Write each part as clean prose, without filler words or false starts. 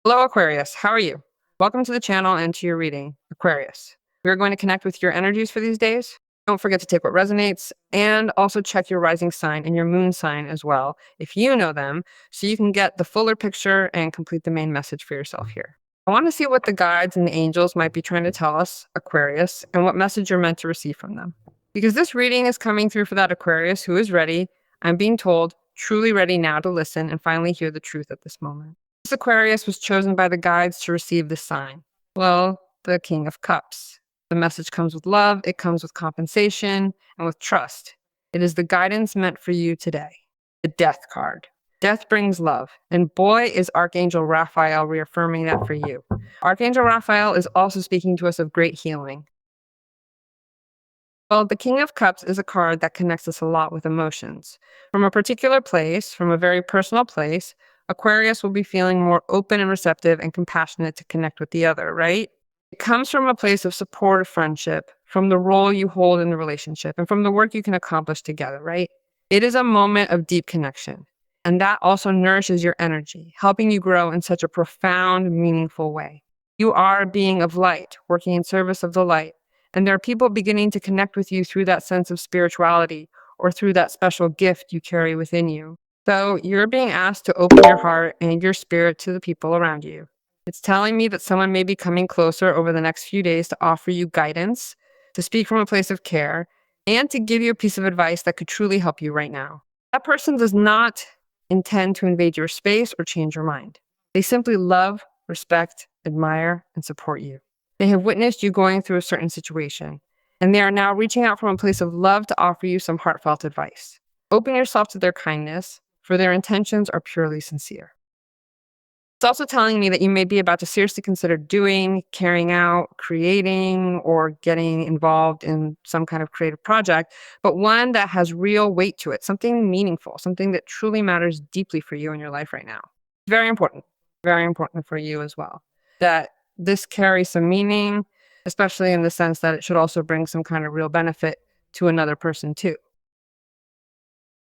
Hello, Aquarius. How are you? Welcome to the channel and to your reading, Aquarius. We are going to connect with your energies for these days. Don't forget to take what resonates and also check your rising sign and your moon sign as well, if you know them, so you can get the fuller picture and complete the main message for yourself here. I want to see what the guides and the angels might be trying to tell us, Aquarius, and what message you're meant to receive from them. Because this reading is coming through for that Aquarius who is ready, I'm being told, truly ready now to listen and finally hear the truth at this moment. This Aquarius was chosen by the guides to receive this sign. Well, the King of Cups. The message comes with love, it comes with compensation, and with trust. It is the guidance meant for you today. The Death card. Death brings love, and boy, is Archangel Raphael reaffirming that for you. Archangel Raphael is also speaking to us of great healing. Well, the King of Cups is a card that connects us a lot with emotions. From a particular place, from a very personal place, Aquarius will be feeling more open and receptive and compassionate to connect with the other, right? It comes from a place of supportive friendship, from the role you hold in the relationship, and from the work you can accomplish together, right? It is a moment of deep connection. And that also nourishes your energy, helping you grow in such a profound, meaningful way. You are a being of light, working in service of the light. And there are people beginning to connect with you through that sense of spirituality or through that special gift you carry within you. So you're being asked to open your heart and your spirit to the people around you. It's telling me that someone may be coming closer over the next few days to offer you guidance, to speak from a place of care, and to give you a piece of advice that could truly help you right now. That person does not intend to invade your space or change your mind. They simply love, respect, admire, and support you. They have witnessed you going through a certain situation, and they are now reaching out from a place of love to offer you some heartfelt advice. Open yourself to their kindness, for their intentions are purely sincere. It's also telling me that you may be about to seriously consider doing, carrying out, creating, or getting involved in some kind of creative project, but one that has real weight to it, something meaningful, something that truly matters deeply for you in your life right now. Very important for you as well. That this carries some meaning, especially in the sense that it should also bring some kind of real benefit to another person too.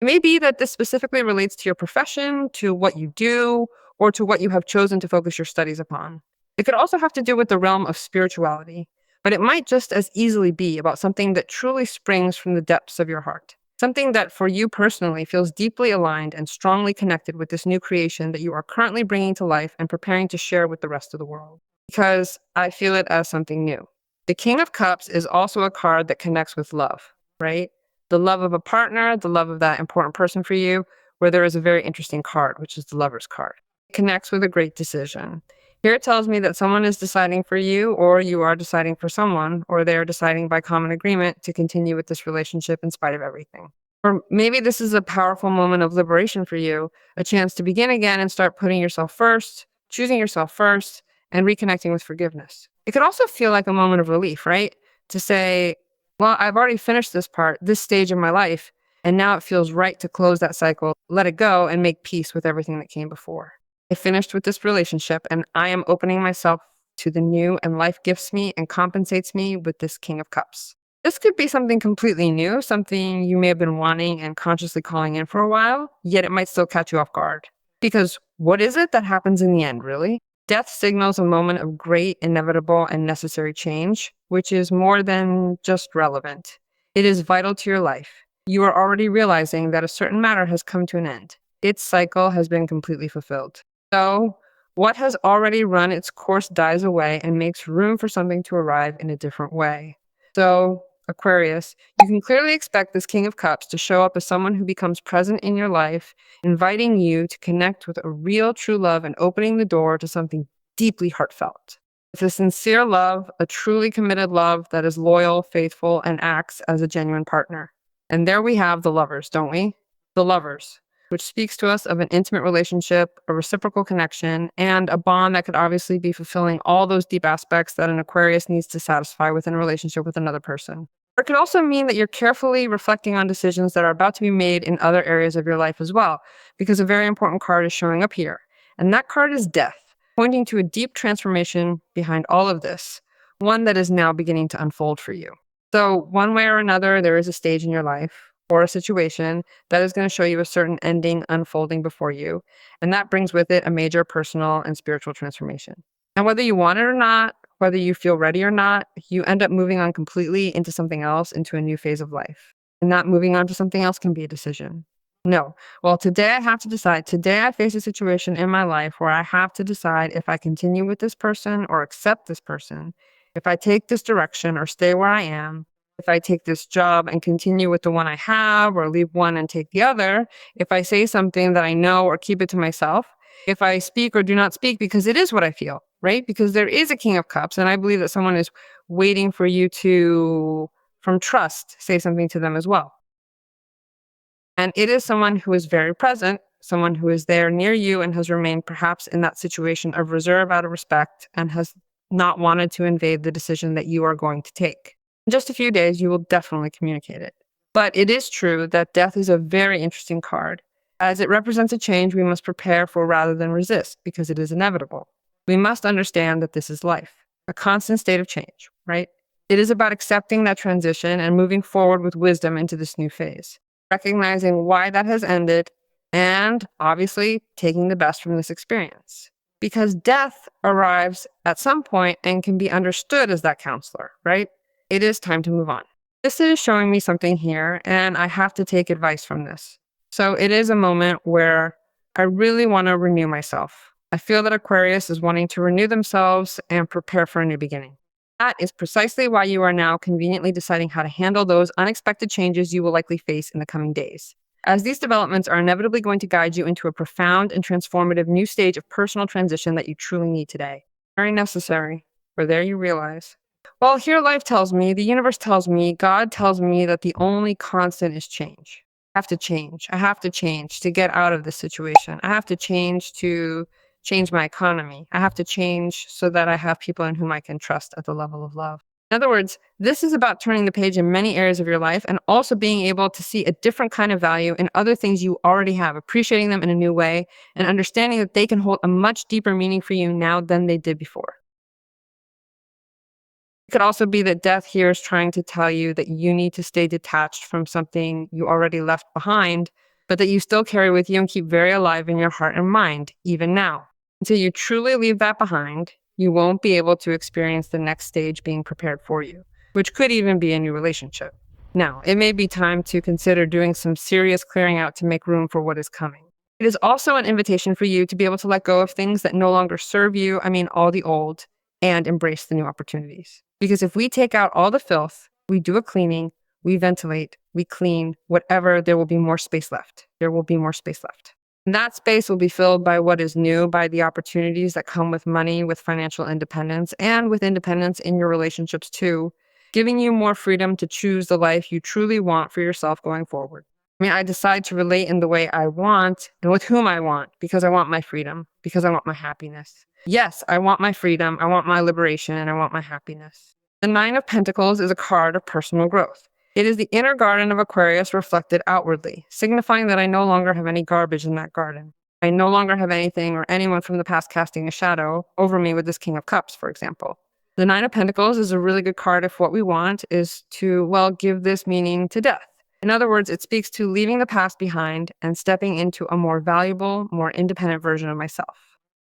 It may be that this specifically relates to your profession, to what you do, or to what you have chosen to focus your studies upon. It could also have to do with the realm of spirituality, but it might just as easily be about something that truly springs from the depths of your heart. Something that for you personally feels deeply aligned and strongly connected with this new creation that you are currently bringing to life and preparing to share with the rest of the world. Because I feel it as something new. The King of Cups is also a card that connects with love, right? The love of a partner, the love of that important person for you, where there is a very interesting card, which is the Lover's card. It connects with a great decision. Here it tells me that someone is deciding for you, or you are deciding for someone, or they are deciding by common agreement to continue with this relationship in spite of everything. Or maybe this is a powerful moment of liberation for you, a chance to begin again and start putting yourself first, choosing yourself first, and reconnecting with forgiveness. It could also feel like a moment of relief, right? To say, well, I've already finished this part, this stage of my life, and now it feels right to close that cycle, let it go, and make peace with everything that came before. I finished with this relationship, and I am opening myself to the new, and life gifts me and compensates me with this King of Cups. This could be something completely new, something you may have been wanting and consciously calling in for a while, yet it might still catch you off guard. Because what is it that happens in the end, really? Death signals a moment of great, inevitable, and necessary change, which is more than just relevant. It is vital to your life. You are already realizing that a certain matter has come to an end. Its cycle has been completely fulfilled. So, what has already run its course dies away and makes room for something to arrive in a different way. So, Aquarius, you can clearly expect this King of Cups to show up as someone who becomes present in your life, inviting you to connect with a real true love and opening the door to something deeply heartfelt. It's a sincere love, a truly committed love that is loyal, faithful, and acts as a genuine partner. And there we have the Lovers, don't we? The Lovers, which speaks to us of an intimate relationship, a reciprocal connection, and a bond that could obviously be fulfilling all those deep aspects that an Aquarius needs to satisfy within a relationship with another person. Or it could also mean that you're carefully reflecting on decisions that are about to be made in other areas of your life as well, because a very important card is showing up here. And that card is Death, pointing to a deep transformation behind all of this, one that is now beginning to unfold for you. So one way or another, there is a stage in your life, or a situation that is going to show you a certain ending unfolding before you. And that brings with it a major personal and spiritual transformation. And whether you want it or not, whether you feel ready or not, you end up moving on completely into something else, into a new phase of life. And not moving on to something else can be a decision. No. Well, today I have to decide. Today I face a situation in my life where I have to decide if I continue with this person or accept this person, if I take this direction or stay where I am, if I take this job and continue with the one I have or leave one and take the other, if I say something that I know or keep it to myself, if I speak or do not speak, because it is what I feel, right? Because there is a King of Cups, and I believe that someone is waiting for you to, from trust, say something to them as well. And it is someone who is very present, someone who is there near you and has remained perhaps in that situation of reserve out of respect and has not wanted to invade the decision that you are going to take. In just a few days, you will definitely communicate it. But it is true that death is a very interesting card. As it represents a change we must prepare for rather than resist, because it is inevitable. We must understand that this is life, a constant state of change, right? It is about accepting that transition and moving forward with wisdom into this new phase, recognizing why that has ended, and obviously taking the best from this experience. Because death arrives at some point and can be understood as that counselor, right? It is time to move on. This is showing me something here, and I have to take advice from this. So it is a moment where I really want to renew myself. I feel that Aquarius is wanting to renew themselves and prepare for a new beginning. That is precisely why you are now conveniently deciding how to handle those unexpected changes you will likely face in the coming days, as these developments are inevitably going to guide you into a profound and transformative new stage of personal transition that you truly need today. Very necessary, for there you realize. Well, here life tells me, the universe tells me, God tells me that the only constant is change. I have to change. I have to change to get out of this situation. I have to change to change my economy. I have to change so that I have people in whom I can trust at the level of love. In other words, this is about turning the page in many areas of your life and also being able to see a different kind of value in other things you already have, appreciating them in a new way, and understanding that they can hold a much deeper meaning for you now than they did before. It could also be that death here is trying to tell you that you need to stay detached from something you already left behind, but that you still carry with you and keep very alive in your heart and mind, even now. Until you truly leave that behind, you won't be able to experience the next stage being prepared for you, which could even be a new relationship. Now, it may be time to consider doing some serious clearing out to make room for what is coming. It is also an invitation for you to be able to let go of things that no longer serve you, all the old, and embrace the new opportunities. Because if we take out all the filth, we do a cleaning, we ventilate, we clean, whatever, there will be more space left. There will be more space left. And that space will be filled by what is new, by the opportunities that come with money, with financial independence, and with independence in your relationships too, giving you more freedom to choose the life you truly want for yourself going forward. I decide to relate in the way I want and with whom I want, because I want my freedom, because I want my happiness. Yes, I want my freedom, I want my liberation, and I want my happiness. The Nine of Pentacles is a card of personal growth. It is the inner garden of Aquarius reflected outwardly, signifying that I no longer have any garbage in that garden. I no longer have anything or anyone from the past casting a shadow over me with this King of Cups, for example. The Nine of Pentacles is a really good card if what we want is to, give this meaning to death. In other words, it speaks to leaving the past behind and stepping into a more valuable, more independent version of myself.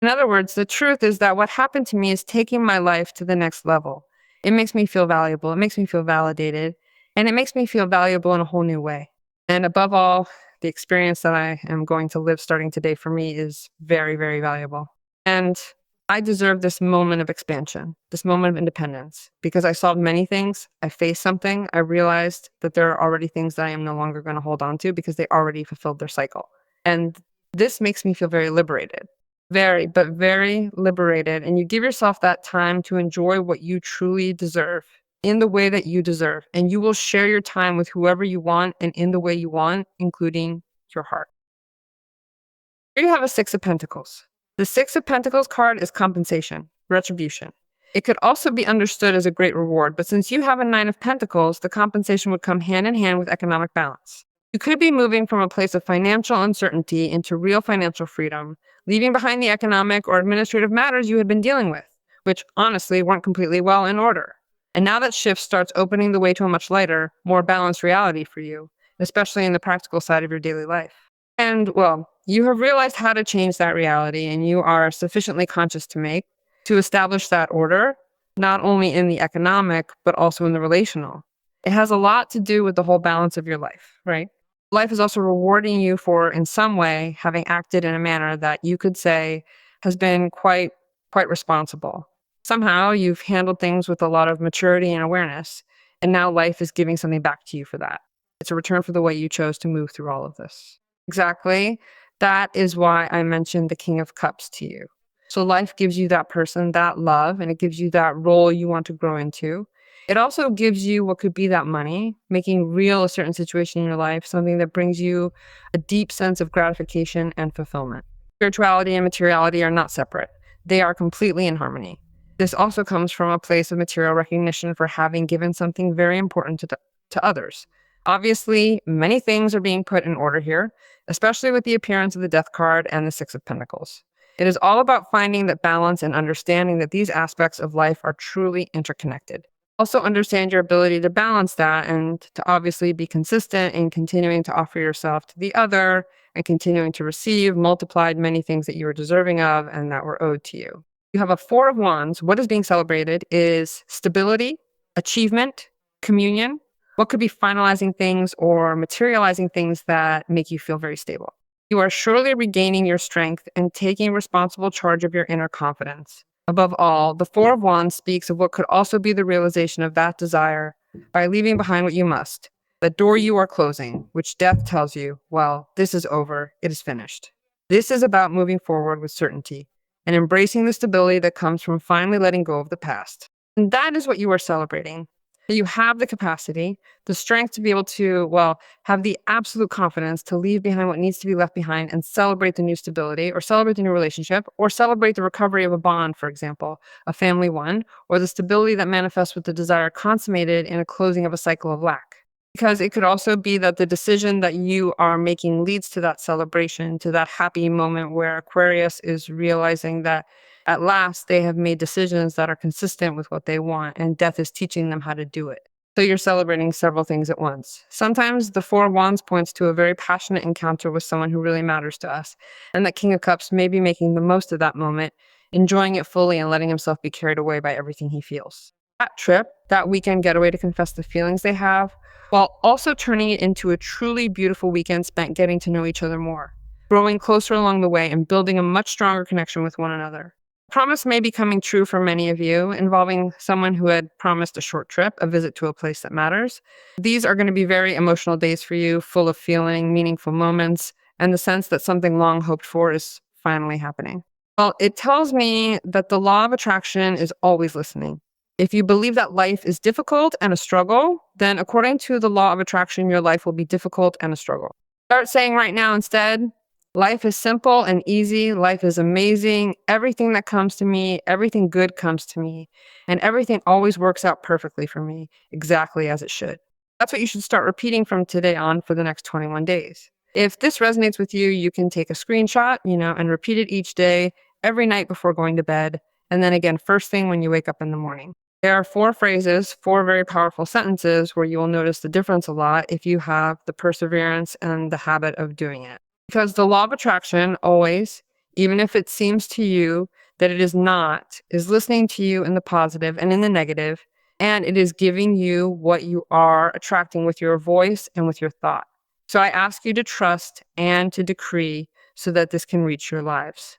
In other words, the truth is that what happened to me is taking my life to the next level. It makes me feel valuable. It makes me feel validated. And it makes me feel valuable in a whole new way. And above all, the experience that I am going to live starting today for me is very, very valuable. And I deserve this moment of expansion, this moment of independence, because I solved many things. I faced something. I realized that there are already things that I am no longer going to hold on to because they already fulfilled their cycle. And this makes me feel very liberated. Very, but very liberated. And you give yourself that time to enjoy what you truly deserve in the way that you deserve. And you will share your time with whoever you want and in the way you want, including your heart. Here you have a Six of Pentacles. The Six of Pentacles card is compensation, retribution. It could also be understood as a great reward, but since you have a Nine of Pentacles, the compensation would come hand in hand with economic balance. You could be moving from a place of financial uncertainty into real financial freedom, leaving behind the economic or administrative matters you had been dealing with, which honestly weren't completely well in order. And now that shift starts opening the way to a much lighter, more balanced reality for you, especially in the practical side of your daily life. And well, you have realized how to change that reality, and you are sufficiently conscious to establish that order, not only in the economic, but also in the relational. It has a lot to do with the whole balance of your life, right? Life is also rewarding you for, in some way, having acted in a manner that you could say has been quite responsible. Somehow you've handled things with a lot of maturity and awareness, and now life is giving something back to you for that. It's a return for the way you chose to move through all of this. Exactly. That is why I mentioned the King of Cups to you. So life gives you that person, that love, and it gives you that role you want to grow into. It also gives you what could be that money, making real a certain situation in your life, something that brings you a deep sense of gratification and fulfillment. Spirituality and materiality are not separate. They are completely in harmony. This also comes from a place of material recognition for having given something very important to others. Obviously, many things are being put in order here, especially with the appearance of the Death card and the Six of Pentacles. It is all about finding that balance and understanding that these aspects of life are truly interconnected. Also understand your ability to balance that and to obviously be consistent in continuing to offer yourself to the other and continuing to receive multiplied many things that you are deserving of and that were owed to you. You have a Four of Wands. What is being celebrated is stability, achievement, communion. What could be finalizing things or materializing things that make you feel very stable. You are surely regaining your strength and taking responsible charge of your inner confidence. Above all, the Four of Wands speaks of what could also be the realization of that desire by leaving behind what you must, the door you are closing, which death tells you, well, this is over, it is finished. This is about moving forward with certainty and embracing the stability that comes from finally letting go of the past. And that is what you are celebrating. That you have the capacity, the strength to be able to, well, have the absolute confidence to leave behind what needs to be left behind and celebrate the new stability or celebrate the new relationship or celebrate the recovery of a bond, for example, a family one, or the stability that manifests with the desire consummated in a closing of a cycle of lack. Because it could also be that the decision that you are making leads to that celebration, to that happy moment where Aquarius is realizing that at last they have made decisions that are consistent with what they want, and death is teaching them how to do it. So you're celebrating several things at once. Sometimes the Four of Wands points to a very passionate encounter with someone who really matters to us, and that King of Cups may be making the most of that moment, enjoying it fully and letting himself be carried away by everything he feels. That trip, that weekend getaway to confess the feelings they have, while also turning it into a truly beautiful weekend spent getting to know each other more, growing closer along the way and building a much stronger connection with one another. Promise may be coming true for many of you, involving someone who had promised a short trip, a visit to a place that matters. These are going to be very emotional days for you, full of feeling, meaningful moments, and the sense that something long hoped for is finally happening. Well, it tells me that the law of attraction is always listening. If you believe that life is difficult and a struggle, then according to the law of attraction, your life will be difficult and a struggle. Start saying right now instead, life is simple and easy. Life is amazing. Everything that comes to me, everything good comes to me, and everything always works out perfectly for me, exactly as it should. That's what you should start repeating from today on for the next 21 days. If this resonates with you, you can take a screenshot, and repeat it each day, every night before going to bed, and then again, first thing when you wake up in the morning. There are four phrases, four very powerful sentences where you will notice the difference a lot if you have the perseverance and the habit of doing it. Because the law of attraction always, even if it seems to you that it is not, is listening to you in the positive and in the negative, and it is giving you what you are attracting with your voice and with your thought. So I ask you to trust and to decree so that this can reach your lives.